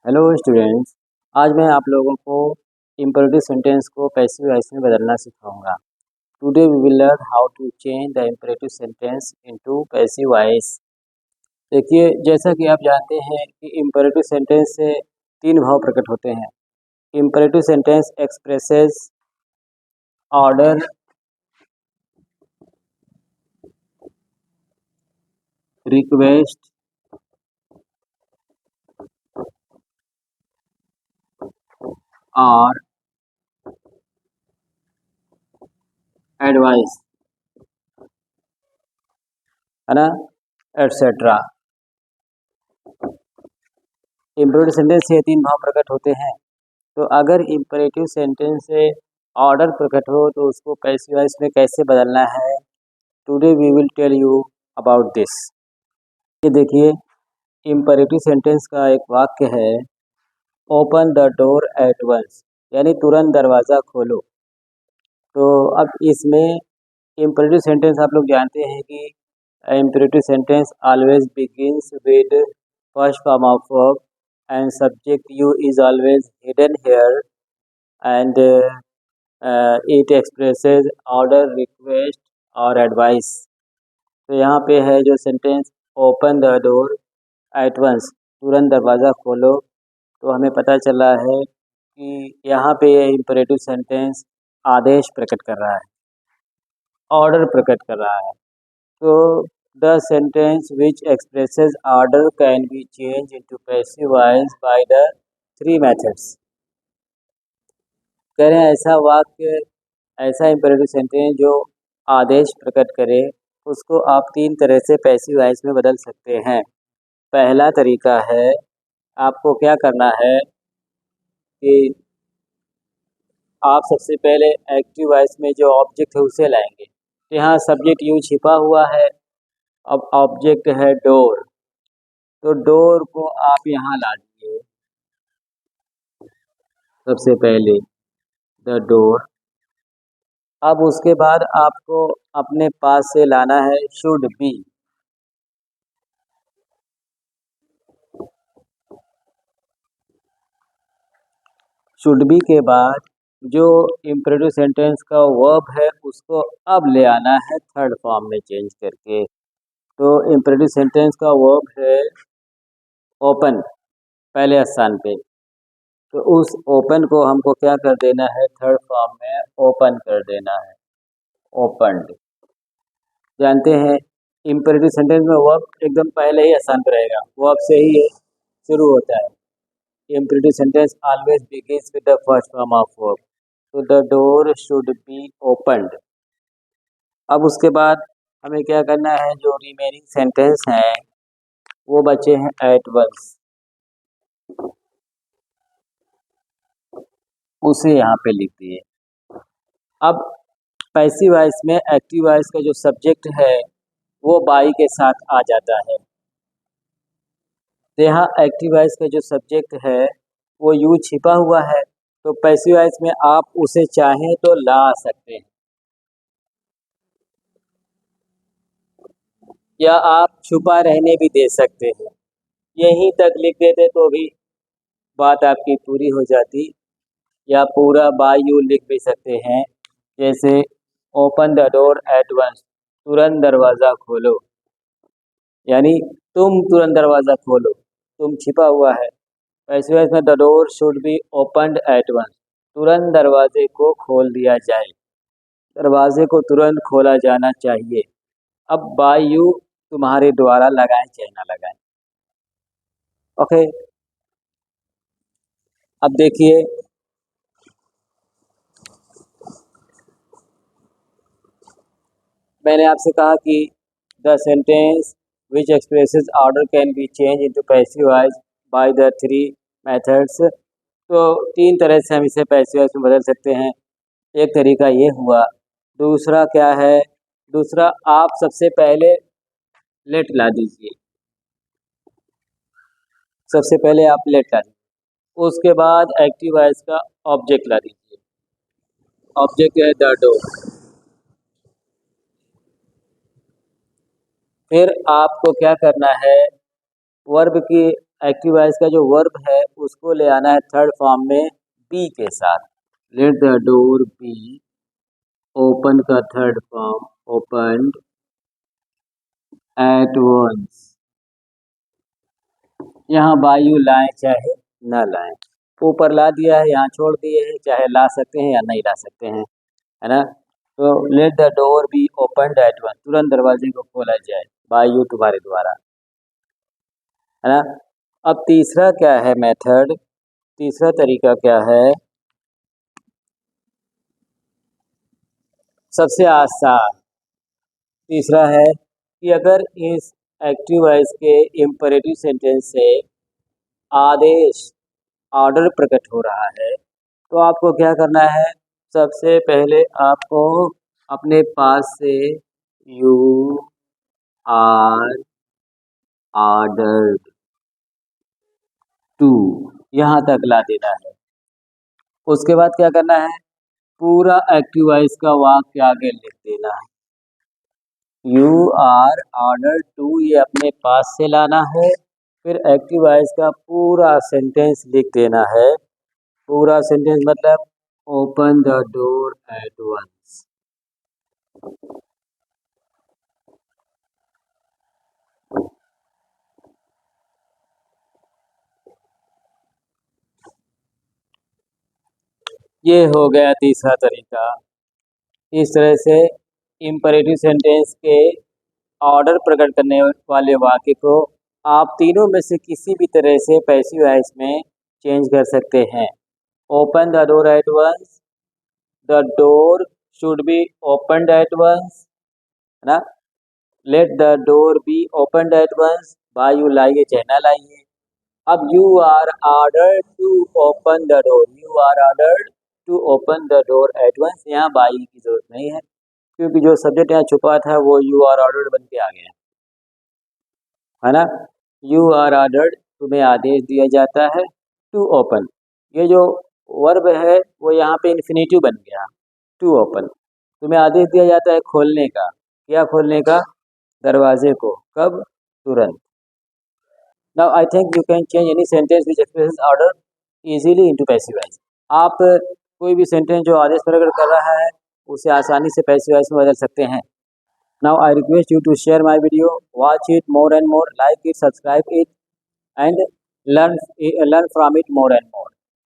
Hello students. आज मैं आप लोगों को इम्परेटिव सेंटेंस को पैसिव वॉइस में बदलना सिखाऊंगा। Today we will learn how to change the imperative sentence into passive voice. देखिए, जैसा कि आप जानते हैं कि इम्परेटिव सेंटेंस से तीन भाव प्रकट होते हैं। Imperative sentence expresses order, request और एडवाइस, है ना, एटसेट्रा। इम्परेटिव सेंटेंस से तीन भाव प्रकट होते हैं। तो अगर इम्परेटिव सेंटेंस से ऑर्डर प्रकट हो तो उसको पैसिव वॉइस में कैसे बदलना है, today we will tell you about this. ये देखिए, इम्परेटिव सेंटेंस का एक वाक्य है, open the door at once, यानी तुरंत दरवाज़ा खोलो। तो अब इसमें इम्परेटिव सेंटेंस आप लोग जानते हैं कि imperative sentence always begins with first form of verb and subject you is always hidden here and it expresses order, request और एडवाइस। तो यहाँ पे है जो sentence open the door at once, तुरंत दरवाज़ा खोलो, तो हमें पता चला है कि यहाँ पे ये इम्परेटिव सेंटेंस आदेश प्रकट कर रहा है, ऑर्डर प्रकट कर रहा है। तो the sentence which expresses order can be change into passive voice by the three methods. कह रहे हैं ऐसा वाक्य, ऐसा इम्परेटिव सेंटेंस जो आदेश प्रकट करे, उसको आप तीन तरह से पैसिव वॉइस में बदल सकते हैं। पहला तरीका है, आपको क्या करना है कि आप सबसे पहले एक्टिव वॉइस में जो ऑब्जेक्ट है उसे लाएंगे। यहाँ सब्जेक्ट यू छिपा हुआ है, अब ऑब्जेक्ट है डोर, तो डोर को आप यहाँ ला दीजिए सबसे पहले, द डोर। अब उसके बाद आपको अपने पास से लाना है शुड बी। शुड बी के बाद जो इम्परेटिव सेंटेंस का वर्ब है उसको अब ले आना है थर्ड फॉर्म में चेंज करके। तो इम्परेटिव सेंटेंस का वर्ब है ओपन पहले स्थान पे, तो उस ओपन को हमको क्या कर देना है, थर्ड फॉर्म में ओपन कर देना है, ओपनड। जानते हैं इम्परेटिव सेंटेंस में वर्ब एकदम पहले ही स्थान पर रहेगा, वर्ब से ही शुरू होता है। Imperative sentence always begins with the first form of verb, तो the door should be opened. अब उसके बाद हमें क्या करना है, जो रिमेनिंग सेंटेंस हैं वो बचे हैं एट वंस, उसे यहाँ पे लिख दिए। अब पैसिव वॉइस में एक्टिव वॉइस का जो सब्जेक्ट है वो बाई के साथ आ जाता है। तो यहाँ एक्टिव वॉइस का जो सब्जेक्ट है वो यू छिपा हुआ है, तो पैसिव वॉइस में आप उसे चाहें तो ला सकते हैं, या आप छुपा रहने भी दे सकते हैं। यहीं तक लिख देते तो भी बात आपकी पूरी हो जाती, या पूरा बाय यू लिख भी सकते हैं, जैसे open the door at once, तुरंत दरवाज़ा खोलो, यानी तुम तुरंत दरवाज़ा खोलो, तुम छिपा हुआ है। पैसिव वॉइस में the door should be opened at once, तुरंत दरवाजे को खोल दिया जाए, दरवाजे को तुरंत खोला जाना चाहिए। अब बाय यू तुम्हारे द्वारा लगाएं चाहे ना लगाएं। ओके, अब देखिए, मैंने आपसे कहा कि the sentence which expresses order can be change into passive voice by the three methods. तो तीन तरह से हम इसे पैसिव वॉइस में बदल सकते हैं। एक तरीका ये हुआ, दूसरा क्या है, दूसरा आप सबसे पहले लेट ला दीजिए, सबसे पहले आप लेट ला दीजिए, उसके बाद एक्टिव वॉइस का ऑब्जेक्ट ला दीजिए, ऑब्जेक्ट है द डोर। फिर आपको क्या करना है, वर्ब की एक्टिव वॉइस का जो वर्ब है उसको ले आना है थर्ड फॉर्म में बी के साथ। Let the door be, open का third form opened at once. यहाँ बाय यू लाएं चाहे ना लाएं, ऊपर ला दिया है, यहाँ छोड़ दिए हैं, चाहे ला सकते हैं या नहीं ला सकते हैं, है ना। तो let the door be opened at once, तुरंत दरवाजे को खोला जाए बाय यू, तुम्हारे द्वारा, है ना। अब तीसरा क्या है मेथड, तीसरा तरीका क्या है, सबसे आसान तीसरा है कि अगर इस एक्टिव वॉइस के इम्परेटिव सेंटेंस से आदेश ऑर्डर प्रकट हो रहा है तो आपको क्या करना है, सबसे पहले आपको अपने पास से यू आर ऑर्डर्ड टू यहाँ तक ला देना है। उसके बाद क्या करना है, पूरा एक्टिव वॉइस का वाक्य आगे लिख देना है। यू आर ऑर्डर टू ये अपने पास से लाना है, फिर एक्टिव वॉइस का पूरा सेंटेंस लिख देना है। पूरा सेंटेंस मतलब open the door at once. ये हो गया तीसरा तरीका। इस तरह से इम्परेटिव सेंटेंस के ऑर्डर प्रकट करने वाले वाक्य को आप तीनों में से किसी भी तरह से पैसिव वॉइस में चेंज कर सकते हैं। Open the door at once, the door should be opened at once, है ना। Let the door be opened at once, by you लाइए चाहे ना लाइए। अब you are ordered to open the door, you are ordered to open the door at once, यहाँ by की जरूरत नहीं है क्योंकि जो सब्जेक्ट यहाँ छुपा था वो यू आर ऑर्डर्ड बन के आ गया, है ना। यू आर ऑर्डर्ड, तुम्हें आदेश दिया जाता है टू ओपन, ये जो वर्ब है वो यहाँ पे इन्फिनेटिव बन गया, टू ओपन, तुम्हें आदेश दिया जाता है खोलने का, क्या खोलने का, दरवाजे को, कब, तुरंत। Now I think you can change any sentence which expresses order easily into passive voice. आप कोई भी सेंटेंस जो आदेश प्रकट कर रहा है उसे आसानी से पैसिव वॉइस में बदल सकते हैं। Now I request you to share my video, watch it more and more, like it, subscribe it, and learn from it more and more.